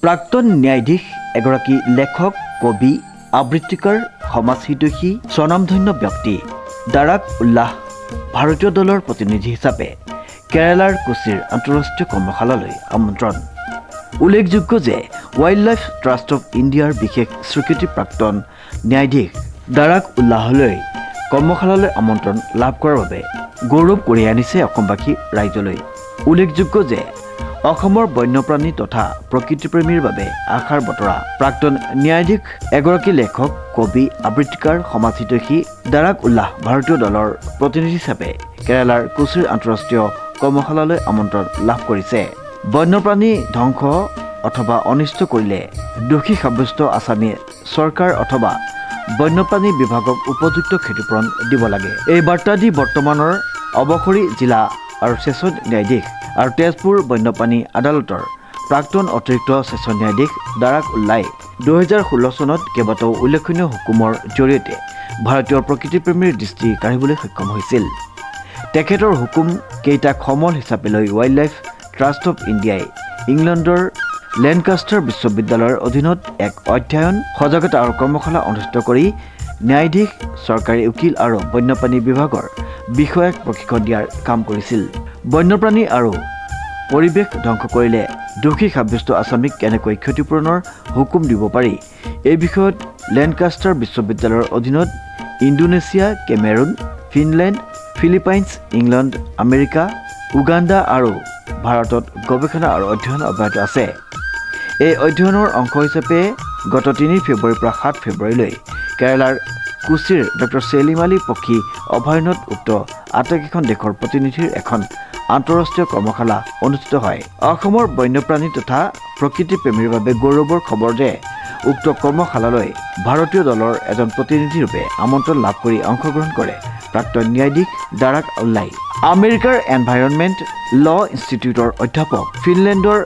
প্ৰাক্তন ন্যায়াধীশ এগৰাকী লেখক, কবি, আবৃত্তিকাৰ, সমাজহিতৈষী, স্বনামধন্য ব্যক্তি দাৰাক উল্লাহ ভাৰতীয় দলৰ প্ৰতিনিধি হিচাপে কেৰালাৰ কোচিৰ আন্তঃৰাষ্ট্ৰীয় কৰ্মশালালৈ আমন্ত্ৰণ। উল্লেখযোগ্য যে ৱাইল্ড লাইফ ট্ৰাষ্ট অৱ ইণ্ডিয়াৰ বিশেষ স্বীকৃতিপ্ৰাপ্তন ন্যায়াধীশ দাৰাক উল্লাহলৈ কৰ্মশালালৈ আমন্ত্ৰণ লাভ কৰাৰ বাবে গৌৰৱ কঢ়িয়াই আনিছে অসমবাসী ৰাইজলৈ। উল্লেখযোগ্য যে অসমৰ বন্যপ্ৰাণী তথা প্ৰকৃতিপ্ৰেমীৰ বাবে আশাৰ বতৰা প্ৰাক্তন ন্যায়াধীশ এগৰাকী লেখক, কবি, আবৃত্তিকাৰ, সমাজহিতৈষী দাৰাক উল্লাহ ভাৰতীয় দলৰ প্ৰতিনিধি হিচাপে কেৰালাৰ কোচিৰ আন্তঃৰাষ্ট্ৰীয় কৰ্মশালালৈ আমন্ত্ৰণ লাভ কৰিছে। বন্যপ্ৰাণী ধ্বংস অথবা অনিষ্ট কৰিলে দোষী সাব্যস্ত আছামী চৰকাৰ অথবা বন্যপ্ৰাণী বিভাগক উপযুক্ত ক্ষতিপূৰণ দিব লাগে। এই বাৰ্তা দি বৰ্তমানৰ অৱসৰী জিলা আৰু ছেছন ন্যায়াধীশ আৰু তেজপুৰ বন্যপ্ৰাণী আদালতৰ প্ৰাক্তন অতিৰিক্ত ছেছন ন্যায়াধীশ দাৰাক উল্লাই 2016 চনত কেইবাটাও উল্লেখনীয় হুকুমৰ জৰিয়তে ভাৰতীয় প্ৰকৃতিপ্ৰেমীৰ দৃষ্টি কাঢ়িবলৈ সক্ষম হৈছিল। তেখেতৰ হুকুম কেইটাক সমল হিচাপে লৈ ৱাইল্ড লাইফ ট্ৰাষ্ট অৱ ইণ্ডিয়াই ইংলেণ্ডৰ লেনকাষ্টাৰ বিশ্ববিদ্যালয়ৰ অধীনত এক অধ্যয়ন, সজাগতা আৰু কৰ্মশালা অনুষ্ঠিত কৰি ন্যায়াধীশ, চৰকাৰী উকিল আৰু বন্যপ্ৰাণী বিভাগৰ বিষয়াক প্ৰশিক্ষণ দিয়াৰ কাম কৰিছিল। বন্যপ্ৰাণী আৰু পৰিৱেশ ধ্বংস কৰিলে দোষী সাব্যস্ত আছামীক কেনেকৈ ক্ষতিপূৰণৰ হুকুম দিব পাৰি, এই বিষয়ত লেনকাষ্টাৰ বিশ্ববিদ্যালয়ৰ অধীনত Indonesia, Cameron, Finland, Philippines, England, America, Uganda আৰু ভাৰতত গৱেষণা আৰু অধ্যয়ন অব্যাহত আছে। এই অধ্যয়নৰ অংশ হিচাপে গত 3 ফেব্ৰুৱাৰীৰ পৰা 7 ফেব্ৰুৱাৰীলৈ কেৰালাৰ কোচিৰ ডক্টৰ ছেলিম আলী পক্ষী অভয়াৰণ্যত উক্ত আটাইকেইখন দেশৰ প্ৰতিনিধিৰ এখন আন্তঃৰাষ্ট্ৰীয় কৰ্মশালা অনুষ্ঠিত হয়। অসমৰ বন্যপ্ৰাণী তথা প্ৰকৃতিপ্ৰেমীৰ বাবে গৌৰৱৰ খবৰ যে উক্ত কৰ্মশালালৈ ভাৰতীয় দলৰ এজন প্ৰতিনিধিৰূপে আমন্ত্ৰণ লাভ কৰি অংশগ্ৰহণ কৰে প্ৰাক্তন ন্যায়াধীশ দাৰাক উল্লাই। আমেৰিকাৰ এনভাইৰনমেণ্ট ল ইনষ্টিটিউটৰ অধ্যাপক, ফিনলেণ্ডৰ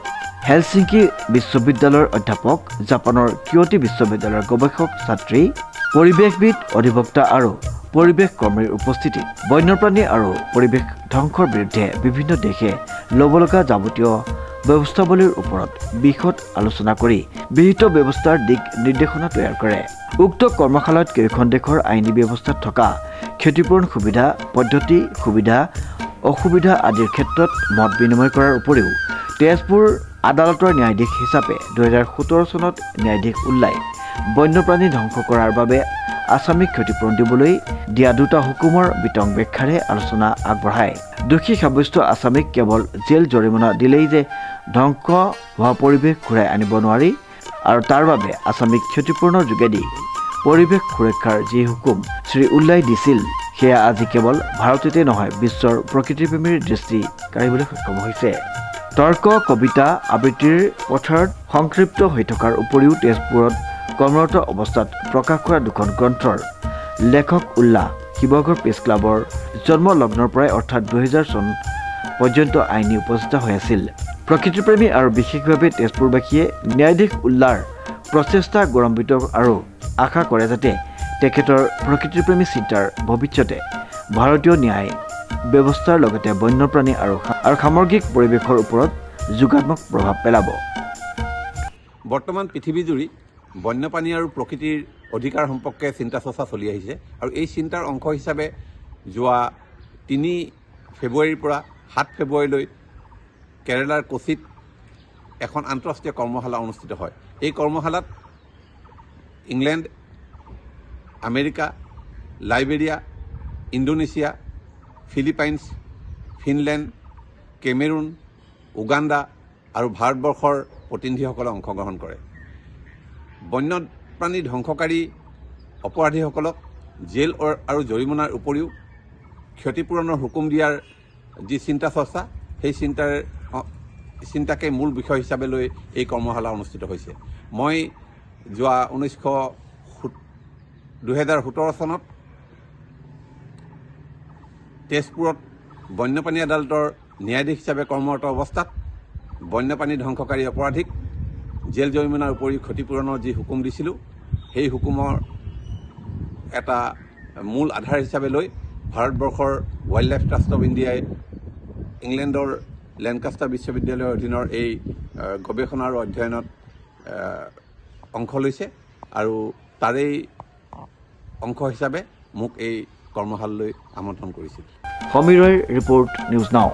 হেলচিংকি বিশ্ববিদ্যালয়ৰ অধ্যাপক, জাপানৰ কিয়টো বিশ্ববিদ্যালয়ৰ গৱেষক ছাত্ৰী, পৰিৱেশবিদ, অধিবক্তা আৰু পৰিৱেশ কৰ্মীৰ উপস্থিতিত বন্যপ্ৰাণী আৰু পৰিৱেশ ধ্বংসৰ বিৰুদ্ধে বিভিন্ন দেশে ল'ব লগা যাৱতীয় ব্যৱস্থাৱলীৰ ওপৰত বিশদ আলোচনা কৰি বিহিত ব্যৱস্থাৰ দিক নিৰ্দেশনা তৈয়াৰ কৰে। উক্ত কৰ্মশালাত কেইখন দেশৰ আইনী ব্যৱস্থাত থকা ক্ষতিপূৰণ সুবিধা, পদ্ধতি, সুবিধা, অসুবিধা আদিৰ ক্ষেত্ৰত মত বিনিময় কৰাৰ উপৰিও তেজপুৰ আদালতৰ ন্যায়াধীশ হিচাপে 2017 চনত ন্যায়াধীশ উল্লাই বন্যপ্ৰাণী ধ্বংস কৰাৰ বাবে আছামীক ক্ষতিপূৰণ দিবলৈ দিয়া 2টা হুকুমৰ বিতং ব্যাখ্যাৰে আলোচনা আগবঢ়ায়। দোষী সাব্যস্ত আছামীক কেৱল জেল জৰিমনা দিলেই যে ধ্বংস হোৱা পৰিৱেশ ঘূৰাই আনিব নোৱাৰি আৰু তাৰ বাবে আছামীক ক্ষতিপূৰণৰ যোগেদি পৰিৱেশ সুৰক্ষাৰ যি হুকুম শ্ৰী উল্লাই দিছিল, সেয়া আজি কেৱল ভাৰততে নহয় বিশ্বৰ প্ৰকৃতিপ্ৰেমীৰ দৃষ্টি কাঢ়িবলৈ সক্ষম হৈছে। তৰ্ক, কবিতা, আবৃত্তিৰ পথাৰত সংক্ষিপ্ত হৈ থকাৰ উপৰিও তেজপুৰত কৰ্মৰত অৱস্থাত প্ৰকাশ কৰা 2খন গ্ৰন্থৰ লেখক উল্লাহ শিৱসাগৰ প্ৰেছ ক্লাবৰ জন্মলগ্নৰ পৰাই অৰ্থাৎ 2000 চন পৰ্যন্ত আইনী উপস্থিত হৈ আছিল। প্ৰকৃতিপ্ৰেমী আৰু বিশেষভাৱে তেজপুৰবাসীয়ে ন্যায়াধীশ উল্লাৰ প্ৰচেষ্টা গৌৰৱান্বিত আৰু আশা কৰে যাতে তেখেতৰ প্ৰকৃতিপ্ৰেমী চিন্তাৰ ভৱিষ্যতে ভাৰতীয় ন্যায় ব্যৱস্থাৰ লগতে বন্যপ্ৰাণী আৰু সামগ্ৰিক পৰিৱেশৰ ওপৰত যোগাত্মক প্ৰভাৱ পেলাব। বৰ্তমান পৃথিৱীজুৰি বন্যপ্ৰাণী আৰু প্ৰকৃতিৰ অধিকাৰ সম্পৰ্কে চিন্তা চৰ্চা চলি আহিছে আৰু এই চিন্তাৰ অংশ হিচাপে যোৱা 3 ফেব্ৰুৱাৰীৰ পৰা 7 ফেব্ৰুৱাৰীলৈ কেৰালাৰ কোচিত এখন আন্তঃৰাষ্ট্ৰীয় কৰ্মশালা অনুষ্ঠিত হয়। এই কৰ্মশালাত England, America, Liberia, Indonesia, Philippines, Finland, Cameron, Uganda আৰু ভাৰতবৰ্ষৰ প্ৰতিনিধিসকলে অংশগ্ৰহণ কৰে। বন্যপ্ৰাণী ধ্বংসকাৰী অপৰাধীসকলক জেল আৰু জৰিমনাৰ উপৰিও ক্ষতিপূৰণৰ হুকুম দিয়াৰ যি চিন্তা চৰ্চা, সেই চিন্তাকে মূল বিষয় হিচাপে লৈ এই কৰ্মশালা অনুষ্ঠিত হৈছে। মই যোৱা 2017 চনত তেজপুৰত বন্যপ্ৰাণী আদালতৰ ন্যায়াধীশ হিচাপে কৰ্মৰত অৱস্থাত বন্যপ্ৰাণী ধ্বংসকাৰী অপৰাধীক জেল জৰিমনাৰ উপৰিও ক্ষতিপূৰণৰ যি হুকুম দিছিলোঁ, সেই হুকুমৰ এটা মূল আধাৰ হিচাপে লৈ ভাৰতবৰ্ষৰ ৱাইল্ড লাইফ ট্ৰাষ্ট অৱ ইণ্ডিয়াই ইংলেণ্ডৰ লেনকাষ্টাৰ বিশ্ববিদ্যালয়ৰ অধীনৰ এই গৱেষণা আৰু অধ্যয়নত অংশ লৈছে আৰু তাৰেই অংশ হিচাপে মোক এই কৰ্মশালালৈ আমন্ত্ৰণ কৰিছিল। সমীৰ ৰয়ৰ ৰিপৰ্ট, নিউজ নাও।